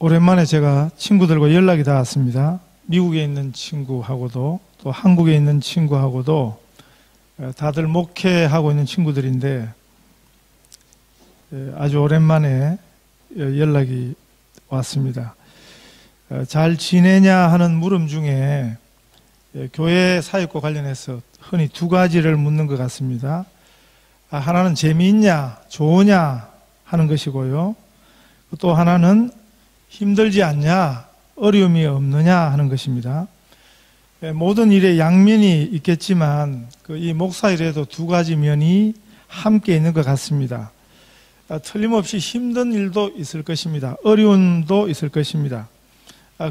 오랜만에 제가 친구들과 연락이 닿았습니다. 미국에 있는 친구하고도 또 한국에 있는 친구하고도 다들 목회하고 있는 친구들인데 아주 오랜만에 연락이 왔습니다. 잘 지내냐 하는 물음 중에 교회 사역과 관련해서 흔히 두 가지를 묻는 것 같습니다. 하나는 재미있냐, 좋으냐 하는 것이고요. 또 하나는 힘들지 않냐, 어려움이 없느냐 하는 것입니다. 모든 일에 양면이 있겠지만 이 목사 일에도 두 가지 면이 함께 있는 것 같습니다. 틀림없이 힘든 일도 있을 것입니다. 어려움도 있을 것입니다.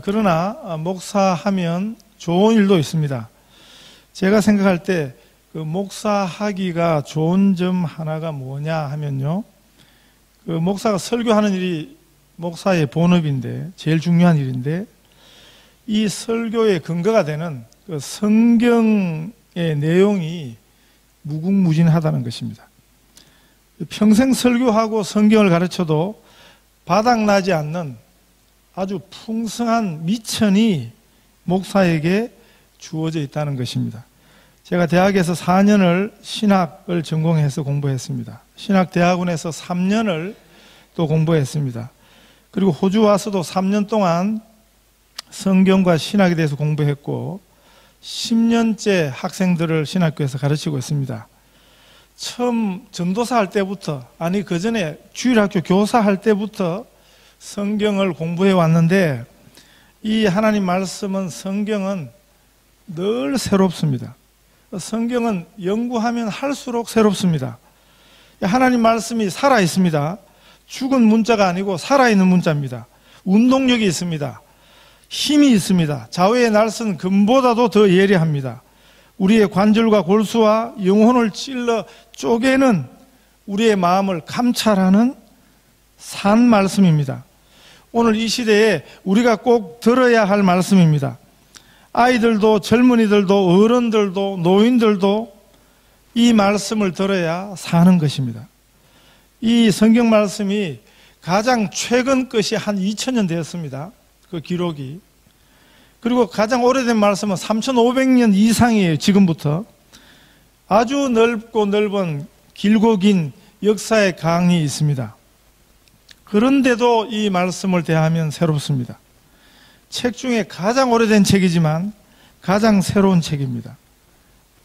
그러나 목사하면 좋은 일도 있습니다. 제가 생각할 때 그 목사하기가 좋은 점 하나가 뭐냐 하면요, 그 목사가 설교하는 일이 목사의 본업인데, 제일 중요한 일인데, 이 설교의 근거가 되는 그 성경의 내용이 무궁무진하다는 것입니다. 평생 설교하고 성경을 가르쳐도 바닥나지 않는 아주 풍성한 미천이 목사에게 주어져 있다는 것입니다. 제가 대학에서 4년을 신학을 전공해서 공부했습니다. 신학대학원에서 3년을 또 공부했습니다. 그리고 호주 와서도 3년 동안 성경과 신학에 대해서 공부했고 10년째 학생들을 신학교에서 가르치고 있습니다. 처음 전도사 할 때부터, 아니 그 전에 주일학교 교사 할 때부터 성경을 공부해 왔는데, 이 하나님 말씀은, 성경은 늘 새롭습니다. 성경은 연구하면 할수록 새롭습니다. 하나님 말씀이 살아 있습니다. 죽은 문자가 아니고 살아있는 문자입니다. 운동력이 있습니다. 힘이 있습니다. 좌우의 날선 금보다도 더 예리합니다. 우리의 관절과 골수와 영혼을 찔러 쪼개는, 우리의 마음을 감찰하는 산 말씀입니다. 오늘 이 시대에 우리가 꼭 들어야 할 말씀입니다. 아이들도 젊은이들도 어른들도 노인들도 이 말씀을 들어야 사는 것입니다. 이 성경 말씀이 가장 최근 것이 한 2000년 되었습니다. 그 기록이. 그리고 가장 오래된 말씀은 3500년 이상이에요. 지금부터. 아주 넓고 넓은 길고 긴 역사의 강이 있습니다. 그런데도 이 말씀을 대하면 새롭습니다. 책 중에 가장 오래된 책이지만 가장 새로운 책입니다.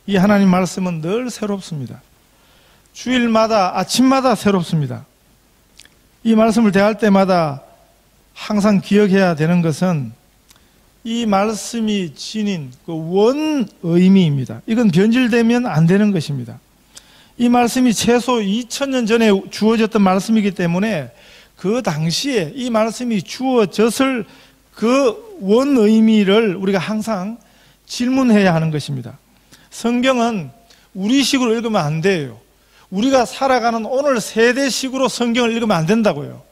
이 하나님 말씀은 늘 새롭습니다. 주일마다, 아침마다 새롭습니다. 이 말씀을 대할 때마다 항상 기억해야 되는 것은 이 말씀이 지닌 그 원 의미입니다. 이건 변질되면 안 되는 것입니다. 이 말씀이 최소 2000년 전에 주어졌던 말씀이기 때문에 그 당시에 이 말씀이 주어졌을 그 원 의미를 우리가 항상 질문해야 하는 것입니다. 성경은 우리식으로 읽으면 안 돼요. 우리가 살아가는 오늘 세대식으로 성경을 읽으면 안 된다고요.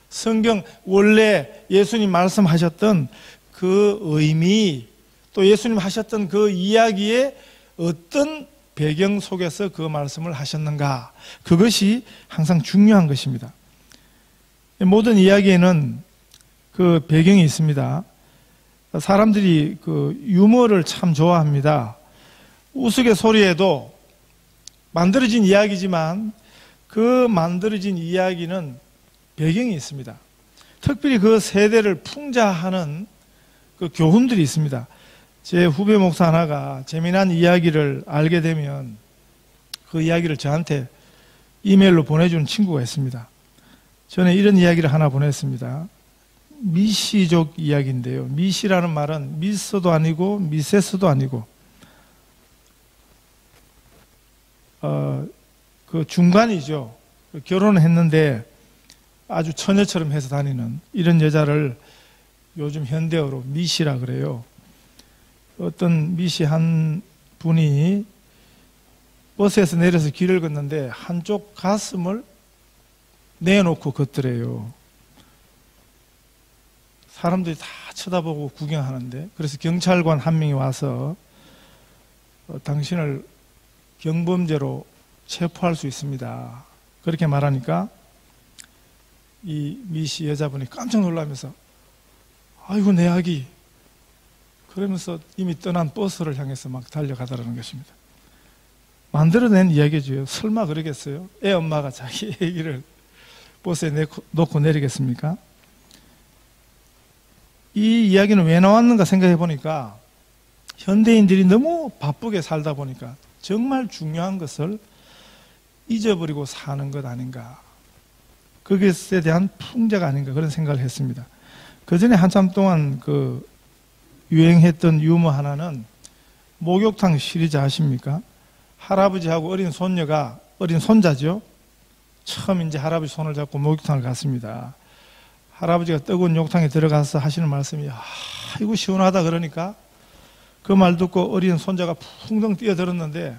성경 원래 예수님 말씀하셨던 그 의미, 또 예수님 하셨던 그 이야기에 어떤 배경 속에서 그 말씀을 하셨는가, 그것이 항상 중요한 것입니다. 모든 이야기에는 그 배경이 있습니다. 사람들이 그 유머를 참 좋아합니다. 우스갯소리에도 만들어진 이야기지만 그 만들어진 이야기는 배경이 있습니다. 특별히 그 세대를 풍자하는 그 교훈들이 있습니다. 제 후배 목사 하나가 재미난 이야기를 알게 되면 그 이야기를 저한테 이메일로 보내주는 친구가 있습니다. 전에 이런 이야기를 하나 보냈습니다. 미시족 이야기인데요. 미시라는 말은 미스도 아니고 미세스도 아니고 그 중간이죠. 결혼을 했는데 아주 처녀처럼 해서 다니는 이런 여자를 요즘 현대어로 미시라 그래요. 어떤 미시 한 분이 버스에서 내려서 길을 걷는데 한쪽 가슴을 내놓고 걷더래요. 사람들이 다 쳐다보고 구경하는데, 그래서 경찰관 한 명이 와서 당신을 경범죄로 체포할 수 있습니다. 그렇게 말하니까 이 미시 여자분이 깜짝 놀라면서 아이고 내 아기, 그러면서 이미 떠난 버스를 향해서 막 달려가더라는 것입니다. 만들어낸 이야기죠. 설마 그러겠어요? 애 엄마가 자기 아기를 버스에 놓고 내리겠습니까? 이 이야기는 왜 나왔는가 생각해 보니까 현대인들이 너무 바쁘게 살다 보니까 정말 중요한 것을 잊어버리고 사는 것 아닌가, 그것에 대한 풍자가 아닌가, 그런 생각을 했습니다. 그 전에 한참 동안 유행했던 유머 하나는 목욕탕 시리즈 아십니까? 할아버지하고 어린 손자죠. 처음 이제 할아버지 손을 잡고 목욕탕을 갔습니다. 할아버지가 뜨거운 욕탕에 들어가서 하시는 말씀이 아이고 시원하다 그러니까 그 말 듣고 어린 손자가 풍덩 뛰어들었는데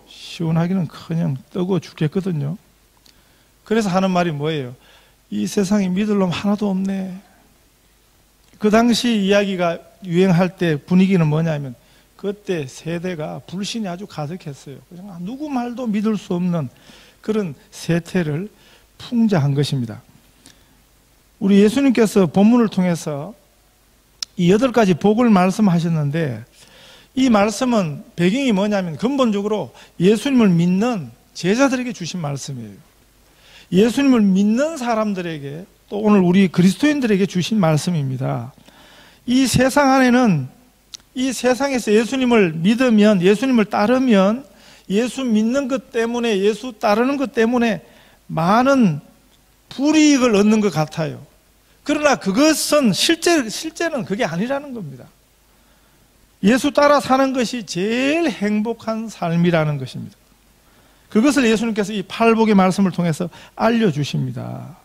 시원하기는 그냥 뜨거워 죽겠거든요. 그래서 하는 말이 뭐예요? 이 세상에 믿을 놈 하나도 없네. 그 당시 이야기가 유행할 때 분위기는 뭐냐면 그때 세대가 불신이 아주 가득했어요. 그냥 누구 말도 믿을 수 없는 그런 세태를 풍자한 것입니다. 우리 예수님께서 본문을 통해서 이 8가지 복을 말씀하셨는데 이 말씀은 배경이 뭐냐면 근본적으로 예수님을 믿는 제자들에게 주신 말씀이에요. 예수님을 믿는 사람들에게 또 오늘 우리 그리스도인들에게 주신 말씀입니다. 이 세상 안에는 이 세상에서 예수님을 믿으면, 예수님을 따르면 예수 믿는 것 때문에, 예수 따르는 것 때문에 많은 불이익을 얻는 것 같아요. 그러나 그것은 실제는 그게 아니라는 겁니다. 예수 따라 사는 것이 제일 행복한 삶이라는 것입니다. 그것을 예수님께서 이 팔복의 말씀을 통해서 알려주십니다.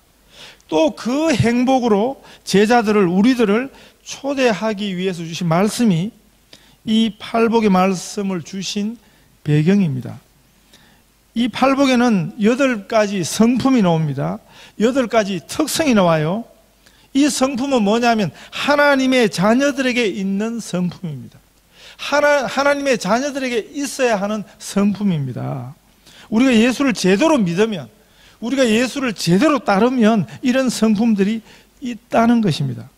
또 그 행복으로 제자들을, 우리들을 초대하기 위해서 주신 말씀이 이 팔복의 말씀을 주신 배경입니다. 이 팔복에는 8가지 성품이 나옵니다. 8가지 특성이 나와요. 이 성품은 뭐냐면 하나님의 자녀들에게 있는 성품입니다. 하나님의 자녀들에게 있어야 하는 성품입니다. 우리가 예수를 제대로 믿으면, 우리가 예수를 제대로 따르면 이런 성품들이 있다는 것입니다.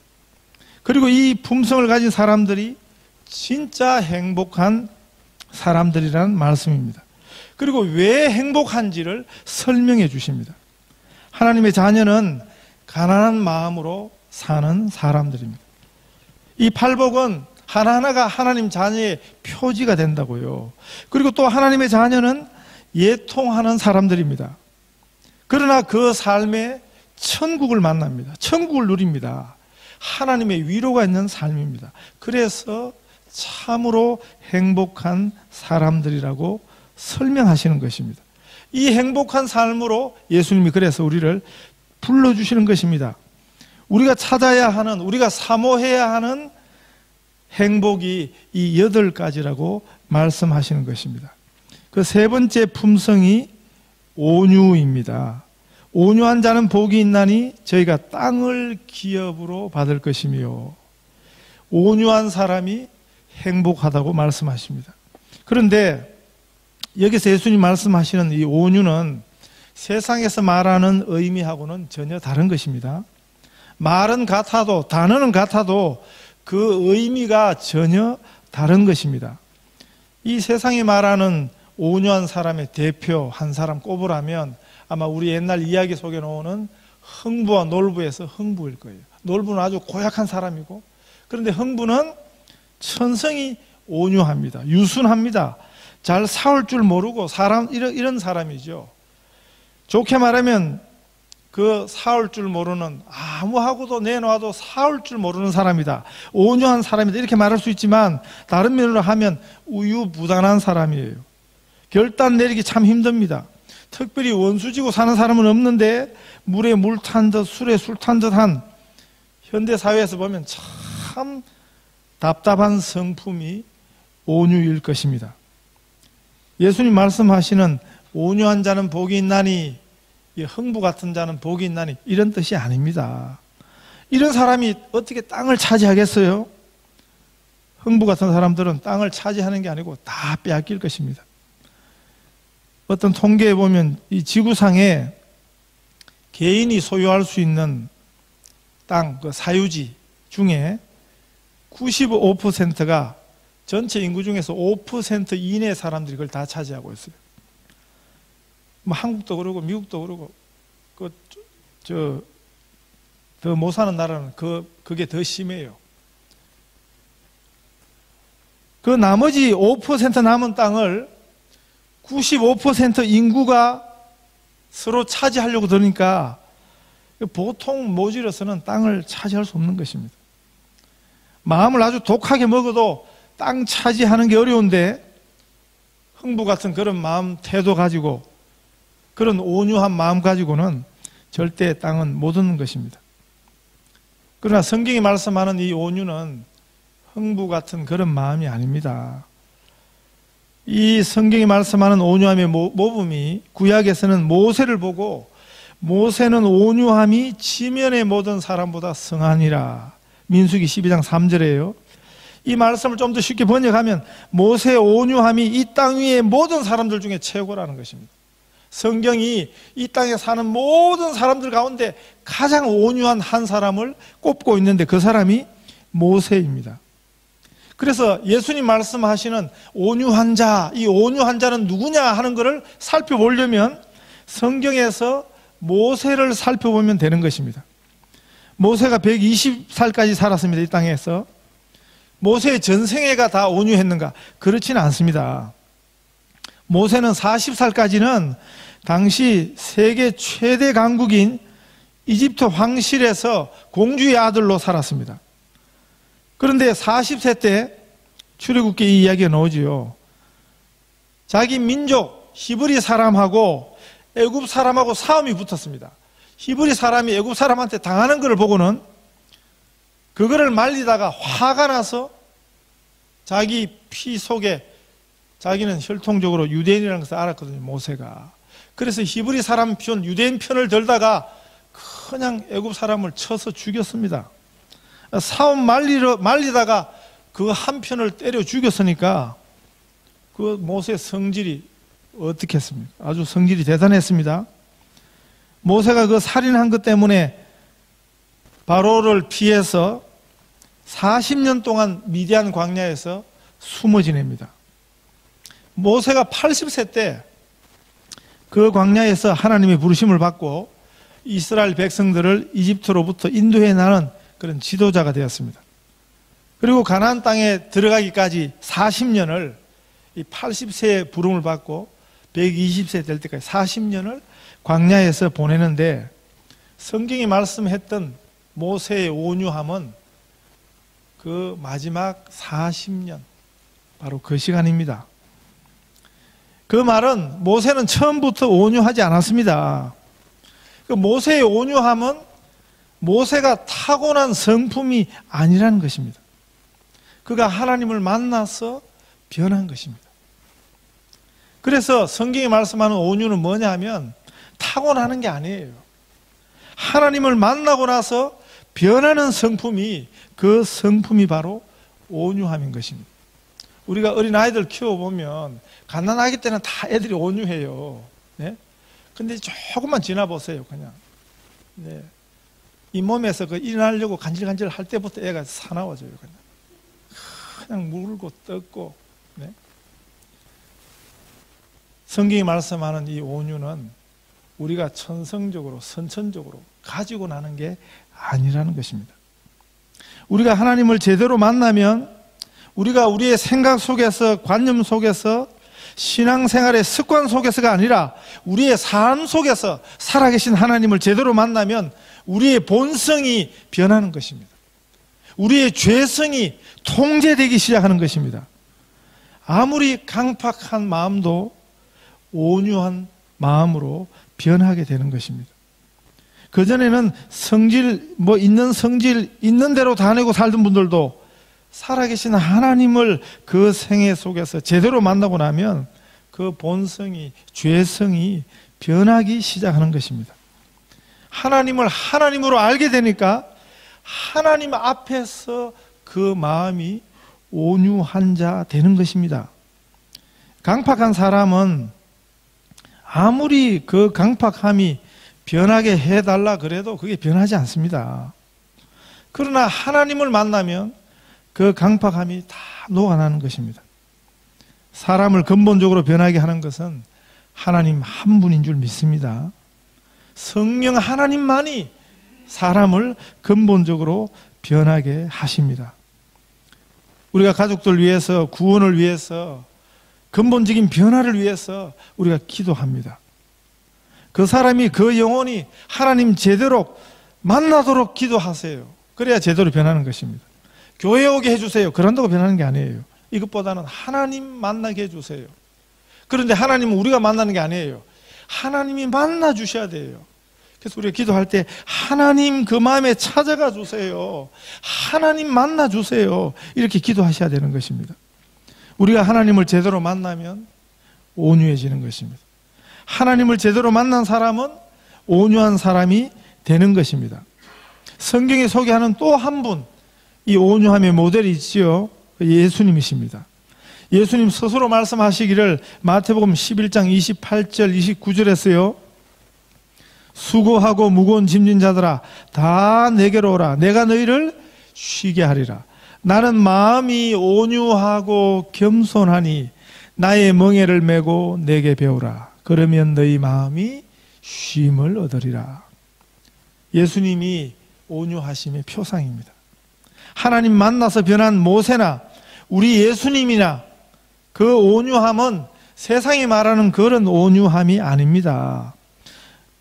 그리고 이 품성을 가진 사람들이 진짜 행복한 사람들이라는 말씀입니다. 그리고 왜 행복한지를 설명해 주십니다. 하나님의 자녀는 가난한 마음으로 사는 사람들입니다. 이 팔복은 하나하나가 하나님 자녀의 표지가 된다고요. 그리고 또 하나님의 자녀는 예통하는 사람들입니다. 그러나 그 삶에 천국을 만납니다. 천국을 누립니다. 하나님의 위로가 있는 삶입니다. 그래서 참으로 행복한 사람들이라고 설명하시는 것입니다. 이 행복한 삶으로 예수님이 그래서 우리를 불러주시는 것입니다. 우리가 찾아야 하는, 우리가 사모해야 하는 행복이 이 8가지라고 말씀하시는 것입니다. 그 3번째 품성이 온유입니다. 온유한 자는 복이 있나니 저희가 땅을 기업으로 받을 것이며, 온유한 사람이 행복하다고 말씀하십니다. 그런데 여기서 예수님 말씀하시는 이 온유는 세상에서 말하는 의미하고는 전혀 다른 것입니다. 말은 같아도, 단어는 같아도 그 의미가 전혀 다른 것입니다. 이 세상이 말하는 온유한 사람의 대표 한 사람 꼽으라면 아마 우리 옛날 이야기 속에 나오는 흥부와 놀부에서 흥부일 거예요. 놀부는 아주 고약한 사람이고, 그런데 흥부는 천성이 온유합니다. 유순합니다. 잘 싸울 줄 모르고 이런 사람이죠. 좋게 말하면 그 싸울 줄 모르는, 아무하고도 내놔도 싸울 줄 모르는 사람이다. 온유한 사람이다. 이렇게 말할 수 있지만 다른 면으로 하면 우유부단한 사람이에요. 결단 내리기 참 힘듭니다. 특별히 원수지고 사는 사람은 없는데 물에 물 탄 듯 술에 술 탄 듯한 현대사회에서 보면 참 답답한 성품이 온유일 것입니다. 예수님 말씀하시는 온유한 자는 복이 있나니, 흥부 같은 자는 복이 있나니, 이런 뜻이 아닙니다. 이런 사람이 어떻게 땅을 차지하겠어요? 흥부 같은 사람들은 땅을 차지하는 게 아니고 다 빼앗길 것입니다. 어떤 통계에 보면 이 지구상에 개인이 소유할 수 있는 땅, 그 사유지, 중에 95%가 전체 인구 중에서 5% 이내의 사람들이 그걸 다 차지하고 있어요. 뭐 한국도 그러고 미국도 그러고 더 못 사는 나라는 그게 더 심해요. 그 나머지 5% 남은 땅을 95% 인구가 서로 차지하려고 들으니까 보통 모질어서는 땅을 차지할 수 없는 것입니다. 마음을 아주 독하게 먹어도 땅 차지하는 게 어려운데 흥부 같은 그런 마음 태도 가지고 그런 온유한 마음 가지고는 절대 땅은 못 얻는 것입니다. 그러나 성경이 말씀하는 이 온유는 흥부 같은 그런 마음이 아닙니다. 이 성경이 말씀하는 온유함의 모범이 구약에서는 모세를 보고 모세는 온유함이 지면의 모든 사람보다 성하니라. 민수기 12장 3절이에요. 이 말씀을 좀 더 쉽게 번역하면 모세의 온유함이 이 땅 위의 모든 사람들 중에 최고라는 것입니다. 성경이 이 땅에 사는 모든 사람들 가운데 가장 온유한 한 사람을 꼽고 있는데 그 사람이 모세입니다. 그래서 예수님 말씀하시는 온유한 자, 이 온유한 자는 누구냐 하는 것을 살펴보려면 성경에서 모세를 살펴보면 되는 것입니다. 모세가 120살까지 살았습니다. 이 땅에서. 모세의 전생애가 다 온유했는가? 그렇지는 않습니다. 모세는 40살까지는 당시 세계 최대 강국인 이집트 황실에서 공주의 아들로 살았습니다. 그런데 40세 때 출애굽기 이 이야기가 나오지요. 자기 민족 히브리 사람하고 애굽 사람하고 싸움이 붙었습니다. 히브리 사람이 애굽 사람한테 당하는 것을 보고는 그거를 말리다가 화가 나서 자기 피 속에 자기는 혈통적으로 유대인이라는 것을 알았거든요. 모세가. 그래서 히브리 사람 편, 유대인 편을 들다가 그냥 애굽 사람을 쳐서 죽였습니다. 싸움 말리다가 그 한 편을 때려 죽였으니까 그 모세의 성질이 어떻겠습니까? 아주 성질이 대단했습니다. 모세가 그 살인한 것 때문에 바로를 피해서 40년 동안 미디안 광야에서 숨어 지냅니다. 모세가 80세 때 그 광야에서 하나님의 부르심을 받고 이스라엘 백성들을 이집트로부터 인도해 나는 그런 지도자가 되었습니다. 그리고 가나안 땅에 들어가기까지 40년을 이 80세의 부름을 받고 120세 될 때까지 40년을 광야에서 보내는데 성경이 말씀했던 모세의 온유함은 그 마지막 40년 바로 그 시간입니다. 그 말은 모세는 처음부터 온유하지 않았습니다. 그 모세의 온유함은 모세가 타고난 성품이 아니라는 것입니다. 그가 하나님을 만나서 변한 것입니다. 그래서 성경이 말씀하는 온유는 뭐냐 하면 타고나는 게 아니에요. 하나님을 만나고 나서 변하는 성품이 그 성품이 바로 온유함인 것입니다. 우리가 어린아이들 키워보면 갓난아기 때는 다 애들이 온유해요. 네? 근데 조금만 지나보세요. 그냥 네. 이 몸에서 그 일어나려고 간질간질 할 때부터 애가 사나워져요. 그냥 물고 뜯고 네? 성경이 말씀하는 이 온유는 우리가 천성적으로 선천적으로 가지고 나는 게 아니라는 것입니다. 우리가 하나님을 제대로 만나면 우리가 우리의 생각 속에서 관념 속에서 신앙생활의 습관 속에서가 아니라 우리의 삶 속에서 살아계신 하나님을 제대로 만나면 우리의 본성이 변하는 것입니다. 우리의 죄성이 통제되기 시작하는 것입니다. 아무리 강팍한 마음도 온유한 마음으로 변하게 되는 것입니다. 그전에는 있는 성질 있는 대로 다 내고 살던 분들도 살아계신 하나님을 그 생애 속에서 제대로 만나고 나면 그 본성이, 죄성이 변하기 시작하는 것입니다. 하나님을 하나님으로 알게 되니까 하나님 앞에서 그 마음이 온유한 자 되는 것입니다. 강팍한 사람은 아무리 그 강팍함이 변하게 해달라 그래도 그게 변하지 않습니다. 그러나 하나님을 만나면 그 강팍함이 다 녹아나는 것입니다. 사람을 근본적으로 변하게 하는 것은 하나님 한 분인 줄 믿습니다. 성령 하나님만이 사람을 근본적으로 변하게 하십니다. 우리가 가족들 위해서, 구원을 위해서, 근본적인 변화를 위해서 우리가 기도합니다. 그 사람이, 그 영혼이 하나님 제대로 만나도록 기도하세요. 그래야 제대로 변하는 것입니다. 교회 오게 해주세요. 그런다고 변하는 게 아니에요. 이것보다는 하나님 만나게 해주세요. 그런데 하나님은 우리가 만나는 게 아니에요. 하나님이 만나 주셔야 돼요. 그래서 우리가 기도할 때 하나님 그 마음에 찾아가 주세요. 하나님 만나 주세요. 이렇게 기도하셔야 되는 것입니다. 우리가 하나님을 제대로 만나면 온유해지는 것입니다. 하나님을 제대로 만난 사람은 온유한 사람이 되는 것입니다. 성경에 소개하는 또 한 분, 이 온유함의 모델이 있지요. 예수님이십니다. 예수님 스스로 말씀하시기를 마태복음 11장 28절 29절에서요. 수고하고 무거운 짐진 자들아 다 내게로 오라. 내가 너희를 쉬게 하리라. 나는 마음이 온유하고 겸손하니 나의 멍에를 메고 내게 배우라. 그러면 너희 마음이 쉼을 얻으리라. 예수님이 온유하심의 표상입니다. 하나님 만나서 변한 모세나 우리 예수님이나 그 온유함은 세상이 말하는 그런 온유함이 아닙니다.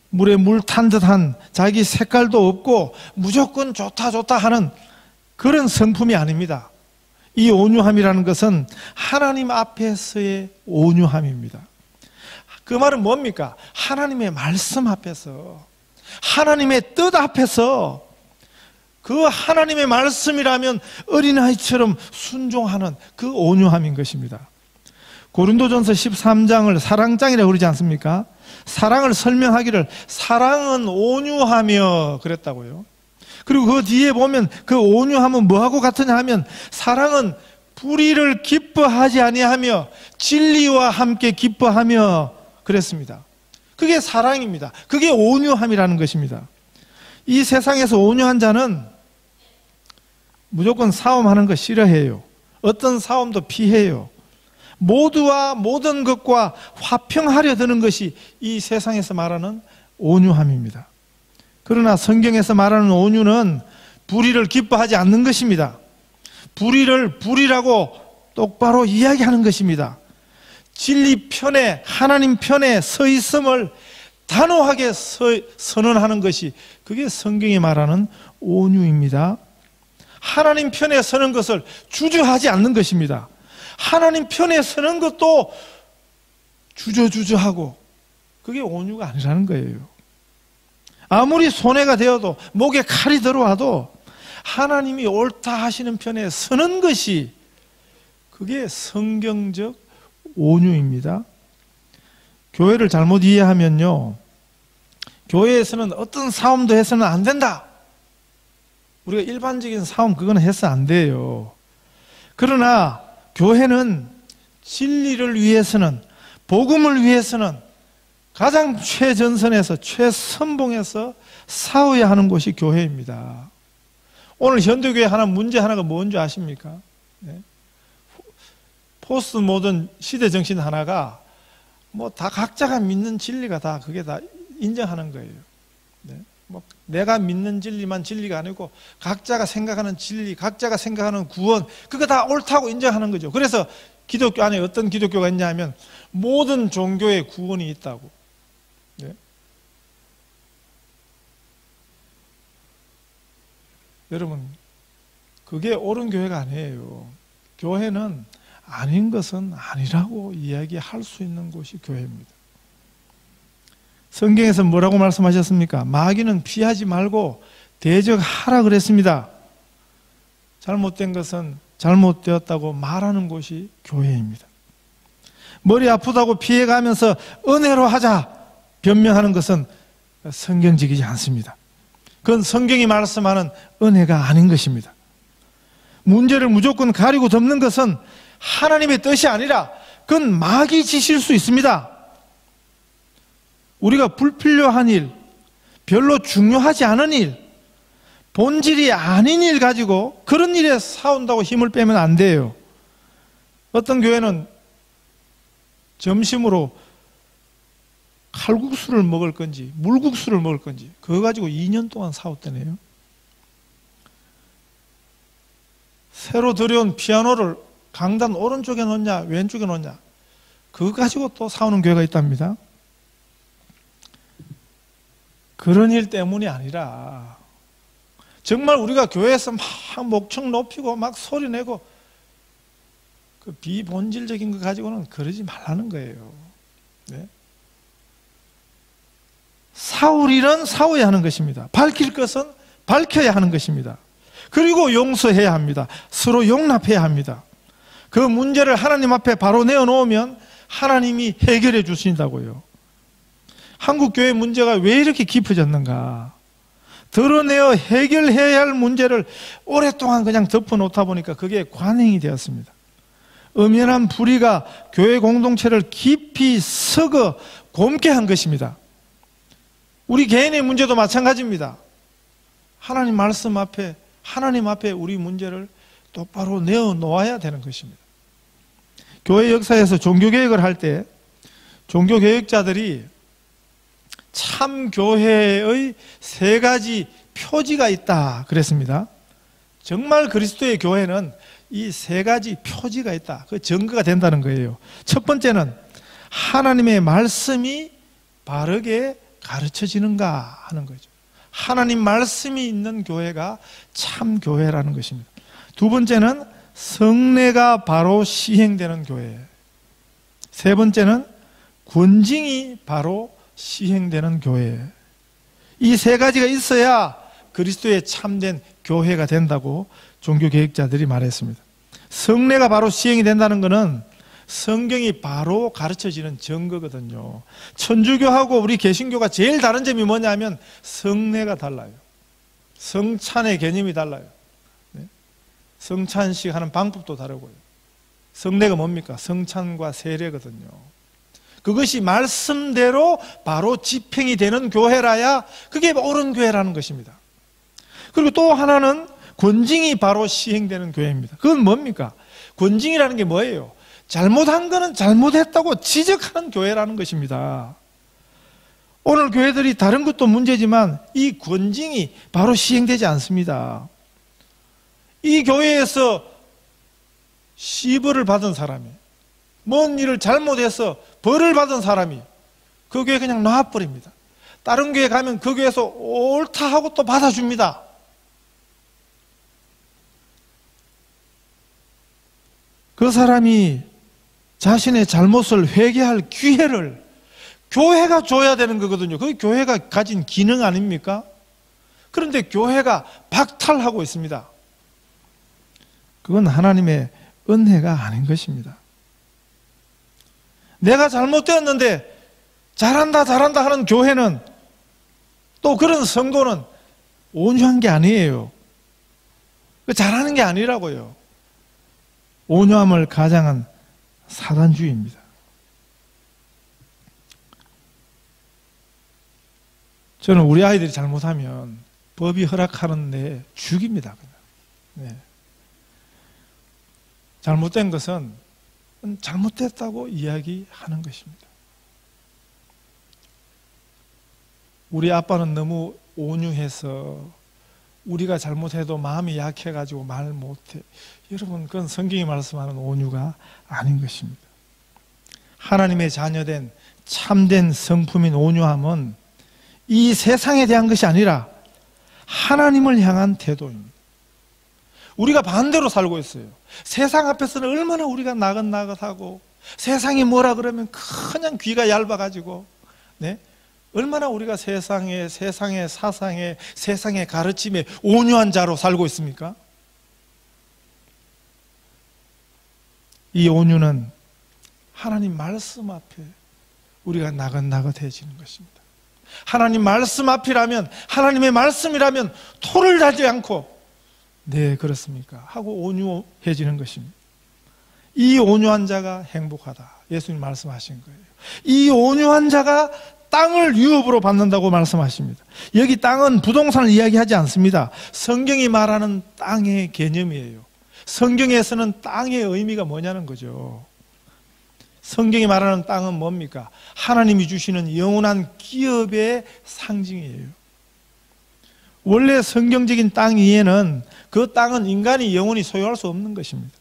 물에 물 탄 듯한 자기 색깔도 없고 무조건 좋다 좋다 하는 그런 성품이 아닙니다. 이 온유함이라는 것은 하나님 앞에서의 온유함입니다. 그 말은 뭡니까? 하나님의 말씀 앞에서, 하나님의 뜻 앞에서, 그 하나님의 말씀이라면 어린아이처럼 순종하는 그 온유함인 것입니다. 고린도전서 13장을 사랑장이라고 그러지 않습니까? 사랑을 설명하기를 사랑은 온유하며 그랬다고요. 그리고 그 뒤에 보면 그 온유함은 뭐하고 같으냐 하면 사랑은 불의를 기뻐하지 아니하며 진리와 함께 기뻐하며 그랬습니다. 그게 사랑입니다. 그게 온유함이라는 것입니다. 이 세상에서 온유한 자는 무조건 싸움하는 거 싫어해요. 어떤 싸움도 피해요. 모두와 모든 것과 화평하려 드는 것이 이 세상에서 말하는 온유함입니다. 그러나 성경에서 말하는 온유는 불의를 기뻐하지 않는 것입니다. 불의를 불의라고 똑바로 이야기하는 것입니다. 진리 편에, 하나님 편에 서 있음을 단호하게 선언하는 것이 그게 성경이 말하는 온유입니다. 하나님 편에 서는 것을 주저하지 않는 것입니다. 하나님 편에 서는 것도 주저하고 그게 온유가 아니라는 거예요. 아무리 손해가 되어도 목에 칼이 들어와도 하나님이 옳다 하시는 편에 서는 것이 그게 성경적 온유입니다. 교회를 잘못 이해하면요, 교회에서는 어떤 싸움도 해서는 안 된다. 우리가 일반적인 싸움 그거는 해서 안 돼요. 그러나 교회는 진리를 위해서는, 복음을 위해서는 가장 최전선에서 최선봉에서 싸워야 하는 곳이 교회입니다. 오늘 현대교회 문제 하나가 뭔지 아십니까? 네. 포스트 모던 시대 정신 하나가 뭐 다 각자가 믿는 진리가 다 그게 다 인정하는 거예요. 네. 뭐 내가 믿는 진리만 진리가 아니고 각자가 생각하는 진리, 각자가 생각하는 구원, 그거 다 옳다고 인정하는 거죠. 그래서 기독교 안에 어떤 기독교가 있냐 하면 모든 종교에 구원이 있다고. 네. 여러분, 그게 옳은 교회가 아니에요. 교회는 아닌 것은 아니라고 이야기할 수 있는 곳이 교회입니다. 성경에서 뭐라고 말씀하셨습니까? 마귀는 피하지 말고 대적하라 그랬습니다. 잘못된 것은 잘못되었다고 말하는 곳이 교회입니다. 머리 아프다고 피해가면서 은혜로 하자 변명하는 것은 성경적이지 않습니다. 그건 성경이 말씀하는 은혜가 아닌 것입니다. 문제를 무조건 가리고 덮는 것은 하나님의 뜻이 아니라 그건 마귀 짓일 수 있습니다. 우리가 불필요한 일, 별로 중요하지 않은 일, 본질이 아닌 일 가지고 그런 일에 싸운다고 힘을 빼면 안 돼요. 어떤 교회는 점심으로 칼국수를 먹을 건지 물국수를 먹을 건지 그거 가지고 2년 동안 싸웠다네요. 새로 들여온 피아노를 강단 오른쪽에 놓냐 왼쪽에 놓냐 그거 가지고 또 싸우는 교회가 있답니다. 그런 일 때문이 아니라 정말 우리가 교회에서 막 목청 높이고 막 소리 내고 그 비본질적인 거 가지고는 그러지 말라는 거예요. 네? 싸울 일은 싸워야 하는 것입니다. 밝힐 것은 밝혀야 하는 것입니다. 그리고 용서해야 합니다. 서로 용납해야 합니다. 그 문제를 하나님 앞에 바로 내어놓으면 하나님이 해결해 주신다고요. 한국 교회 문제가 왜 이렇게 깊어졌는가? 드러내어 해결해야 할 문제를 오랫동안 그냥 덮어놓다 보니까 그게 관행이 되었습니다. 엄연한 불의가 교회 공동체를 깊이 썩어 곪게 한 것입니다. 우리 개인의 문제도 마찬가지입니다. 하나님 말씀 앞에 하나님 앞에 우리 문제를 똑바로 내어놓아야 되는 것입니다. 교회 역사에서 종교개혁을 할 때 종교개혁자들이 참 교회의 3가지 표지가 있다 그랬습니다. 정말 그리스도의 교회는 이 3가지 표지가 있다. 그 증거가 된다는 거예요. 첫 번째는 하나님의 말씀이 바르게 가르쳐지는가 하는 거죠. 하나님 말씀이 있는 교회가 참 교회라는 것입니다. 두 번째는 성례가 바로 시행되는 교회. 세 번째는 권징이 바로 시행되는 교회. 이 3가지가 있어야 그리스도의 참된 교회가 된다고 종교개혁자들이 말했습니다. 성례가 바로 시행이 된다는 것은 성경이 바로 가르쳐지는 증거거든요. 천주교하고 우리 개신교가 제일 다른 점이 뭐냐면 성례가 달라요. 성찬의 개념이 달라요. 네? 성찬식 하는 방법도 다르고요. 성례가 뭡니까? 성찬과 세례거든요. 그것이 말씀대로 바로 집행이 되는 교회라야 그게 옳은 교회라는 것입니다. 그리고 또 하나는 권징이 바로 시행되는 교회입니다. 그건 뭡니까? 권징이라는 게 뭐예요? 잘못한 거는 잘못했다고 지적하는 교회라는 것입니다. 오늘 교회들이 다른 것도 문제지만 이 권징이 바로 시행되지 않습니다. 이 교회에서 시벌을 받은 사람이 뭔 일을 잘못해서 벌을 받은 사람이 그 교회 그냥 놔버립니다. 다른 교회 가면 그 교회에서 옳다 하고 또 받아줍니다. 그 사람이 자신의 잘못을 회개할 기회를 교회가 줘야 되는 거거든요. 그게 교회가 가진 기능 아닙니까? 그런데 교회가 박탈하고 있습니다. 그건 하나님의 은혜가 아닌 것입니다. 내가 잘못되었는데 잘한다 하는 교회는 또 그런 성도는 온유한 게 아니에요. 잘하는 게 아니라고요. 온유함을 가장한 사단주의입니다. 저는 우리 아이들이 잘못하면 법이 허락하는데 죽입니다. 네. 잘못된 것은 잘못됐다고 이야기하는 것입니다. 우리 아빠는 너무 온유해서 우리가 잘못해도 마음이 약해가지고 말 못해. 여러분, 그건 성경이 말씀하는 온유가 아닌 것입니다. 하나님의 자녀된 참된 성품인 온유함은 이 세상에 대한 것이 아니라 하나님을 향한 태도입니다. 우리가 반대로 살고 있어요. 세상 앞에서는 얼마나 우리가 나긋나긋하고 세상이 뭐라 그러면 그냥 귀가 얇아가지고 네? 얼마나 우리가 세상의 사상에 세상의 가르침에 온유한 자로 살고 있습니까? 이 온유는 하나님 말씀 앞에 우리가 나긋나긋해지는 것입니다. 하나님 말씀 앞이라면 하나님의 말씀이라면 토를 달지 않고 네 그렇습니까? 하고 온유해지는 것입니다. 이 온유한 자가 행복하다. 예수님 말씀하신 거예요. 이 온유한 자가 땅을 유업으로 받는다고 말씀하십니다. 여기 땅은 부동산을 이야기하지 않습니다. 성경이 말하는 땅의 개념이에요. 성경에서는 땅의 의미가 뭐냐는 거죠. 성경이 말하는 땅은 뭡니까? 하나님이 주시는 영원한 기업의 상징이에요. 원래 성경적인 땅 위에는 그 땅은 인간이 영원히 소유할 수 없는 것입니다.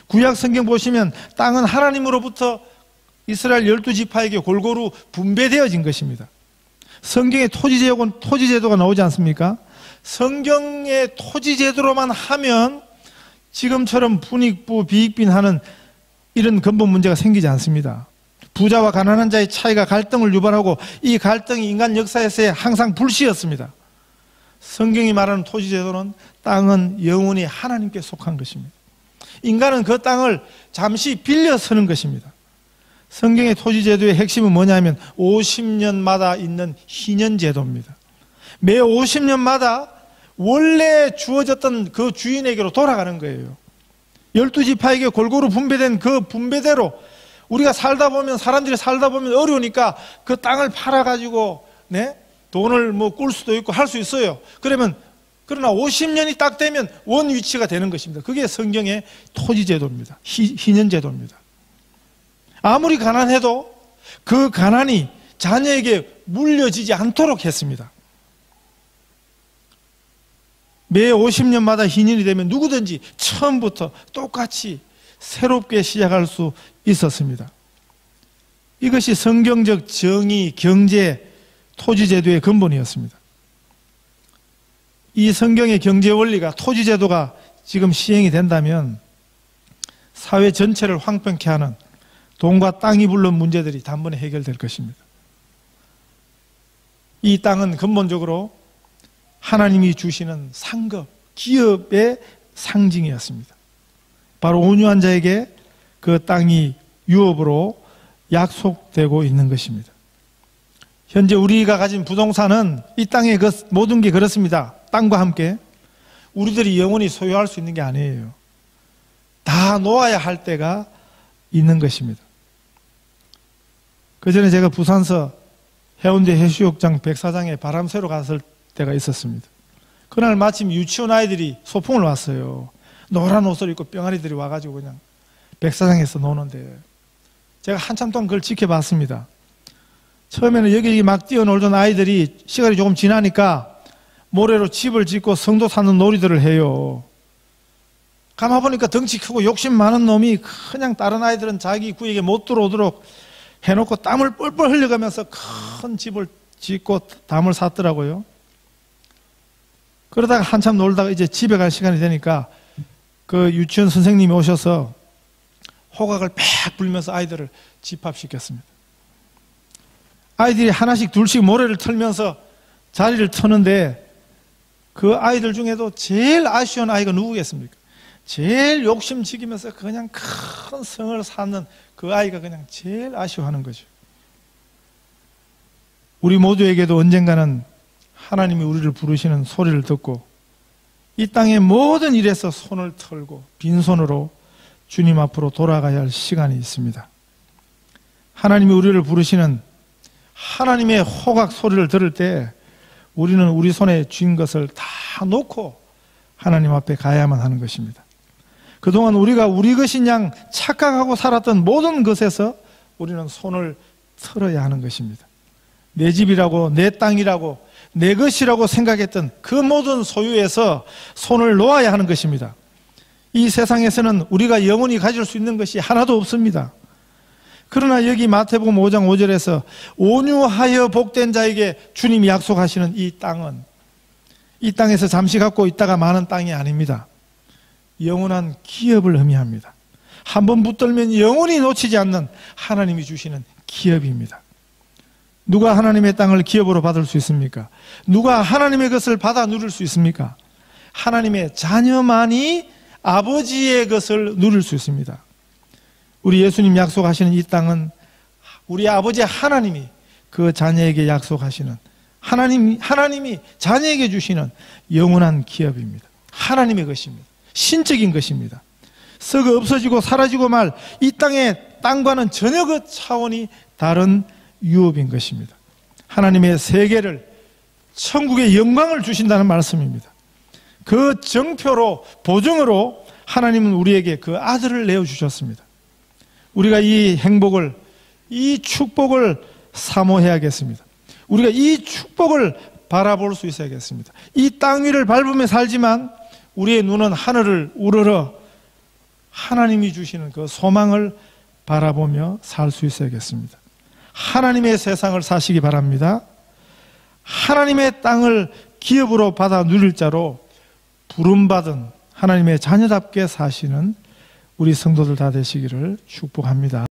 구약 성경 보시면 땅은 하나님으로부터 이스라엘 12지파에게 골고루 분배되어진 것입니다. 성경에 토지제도가 나오지 않습니까? 성경의 토지제도로만 하면 지금처럼 분익부, 비익빈하는 이런 근본 문제가 생기지 않습니다. 부자와 가난한 자의 차이가 갈등을 유발하고 이 갈등이 인간 역사에서 항상 불씨였습니다. 성경이 말하는 토지제도는 땅은 영원히 하나님께 속한 것입니다. 인간은 그 땅을 잠시 빌려 쓰는 것입니다. 성경의 토지제도의 핵심은 뭐냐면 50년마다 있는 희년제도입니다. 매 50년마다 원래 주어졌던 그 주인에게로 돌아가는 거예요. 12지파에게 골고루 분배된 그 분배대로 우리가 사람들이 살다 보면 어려우니까 그 땅을 팔아가지고 돈을 꿀 수도 있고 할 수 있어요. 그러나 50년이 딱 되면 원 위치가 되는 것입니다. 그게 성경의 토지제도입니다. 희년제도입니다. 아무리 가난해도 그 가난이 자녀에게 물려지지 않도록 했습니다. 매 50년마다 희년이 되면 누구든지 처음부터 똑같이 새롭게 시작할 수 있었습니다. 이것이 성경적 정의, 경제, 토지제도의 근본이었습니다. 이 성경의 경제 원리가 토지제도가 지금 시행이 된다면 사회 전체를 황폐케 하는 돈과 땅이 불른 문제들이 단번에 해결될 것입니다. 이 땅은 근본적으로 하나님이 주시는 상급, 기업의 상징이었습니다. 바로 온유한 자에게 그 땅이 유업으로 약속되고 있는 것입니다. 현재 우리가 가진 부동산은 이 땅의 모든 게 그렇습니다. 땅과 함께 우리들이 영원히 소유할 수 있는 게 아니에요. 다 놓아야 할 때가 있는 것입니다. 그 전에 제가 부산서 해운대 해수욕장 백사장에 바람 쐬러 갔을 때가 있었습니다. 그날 마침 유치원 아이들이 소풍을 왔어요. 노란 옷을 입고 병아리들이 와가지고 그냥 백사장에서 노는데 제가 한참 동안 그걸 지켜봤습니다. 처음에는 여기 막 뛰어놀던 아이들이 시간이 조금 지나니까 모래로 집을 짓고 성도 사는 놀이들을 해요. 가만보니까 덩치 크고 욕심 많은 놈이 그냥 다른 아이들은 자기 구역에 못 들어오도록 해놓고 땀을 뻘뻘 흘려가면서 큰 집을 짓고 담을 샀더라고요. 그러다가 한참 놀다가 이제 집에 갈 시간이 되니까 그 유치원 선생님이 오셔서 호각을 팍 불면서 아이들을 집합시켰습니다. 아이들이 하나씩 둘씩 모래를 털면서 자리를 터는데 그 아이들 중에도 제일 아쉬운 아이가 누구겠습니까? 제일 욕심지기면서 그냥 큰 성을 쌓는 그 아이가 그냥 제일 아쉬워하는 거죠. 우리 모두에게도 언젠가는 하나님이 우리를 부르시는 소리를 듣고 이 땅의 모든 일에서 손을 털고 빈손으로 주님 앞으로 돌아가야 할 시간이 있습니다. 하나님이 우리를 부르시는 하나님의 호각 소리를 들을 때 우리는 우리 손에 쥔 것을 다 놓고 하나님 앞에 가야만 하는 것입니다. 그동안 우리가 우리 것인 양 착각하고 살았던 모든 것에서 우리는 손을 틀어야 하는 것입니다. 내 집이라고, 내 땅이라고, 내 것이라고 생각했던 그 모든 소유에서 손을 놓아야 하는 것입니다. 이 세상에서는 우리가 영원히 가질 수 있는 것이 하나도 없습니다. 그러나 여기 마태복음 5장 5절에서 온유하여 복된 자에게 주님이 약속하시는 이 땅은 이 땅에서 잠시 갖고 있다가 마는 땅이 아닙니다. 영원한 기업을 의미합니다. 한번 붙들면 영원히 놓치지 않는 하나님이 주시는 기업입니다. 누가 하나님의 땅을 기업으로 받을 수 있습니까? 누가 하나님의 것을 받아 누릴 수 있습니까? 하나님의 자녀만이 아버지의 것을 누릴 수 있습니다. 우리 예수님 약속하시는 이 땅은 우리 아버지 하나님이 그 자녀에게 약속하시는 하나님이 자녀에게 주시는 영원한 기업입니다. 하나님의 것입니다. 신적인 것입니다. 썩어 없어지고 사라지고 말 이 땅의 땅과는 전혀 그 차원이 다른 유업인 것입니다. 하나님의 세계를, 천국의 영광을 주신다는 말씀입니다. 그 정표로, 보증으로 하나님은 우리에게 그 아들을 내어주셨습니다. 우리가 이 행복을, 이 축복을 사모해야겠습니다. 우리가 이 축복을 바라볼 수 있어야겠습니다. 이 땅 위를 밟으며 살지만 우리의 눈은 하늘을 우러러 하나님이 주시는 그 소망을 바라보며 살 수 있어야겠습니다. 하나님의 세상을 사시기 바랍니다. 하나님의 땅을 기업으로 받아 누릴 자로 부름받은 하나님의 자녀답게 사시는 우리 성도들 다 되시기를 축복합니다.